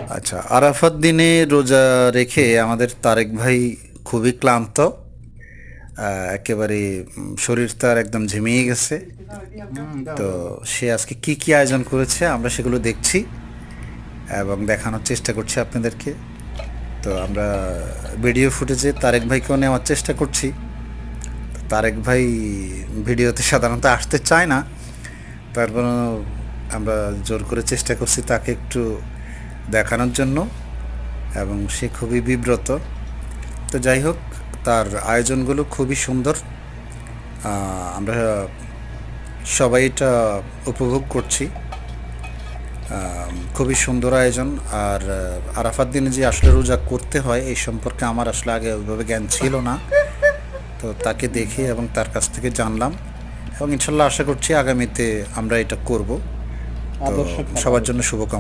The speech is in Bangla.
আচ্ছা, আরাফাত দিনে রোজা রেখে আমাদের তারেক ভাই খুবই ক্লান্ত। একেবারে শরীর তার একদম ঝিমিয়ে গেছে। তো সে আজকে কি কি আয়োজন করেছে আমরা সেগুলো দেখছি এবং দেখানোর চেষ্টা করছি আপনাদেরকে। তো আমরা ভিডিও ফুটেজে তারেক ভাইকেও নেওয়ার চেষ্টা করছি। তারেক ভাই ভিডিওতে সাধারণত আসতে চায় না, তারপর আমরা জোর করে চেষ্টা করছি তাকে একটু দেখানোর জন্য, এবং সে খুবই বিব্রত। তো যাই হোক, তার আয়োজনগুলো খুবই সুন্দর। আমরা সবাই এটা উপভোগ করছি। খুবই সুন্দর আয়োজন। আর আরাফাত দিনে যে আসলে রোজা করতে হয় এই সম্পর্কে আমার আসলে আগে ওইভাবে জ্ঞান ছিল না। তো তাকে দেখে এবং তার কাছ থেকে জানলাম, এবং ইনশাল্লাহ আশা করছি আগামীতে আমরা এটা করব। তো আদর্শ সবার খাবার। জন্য শুভকামনা।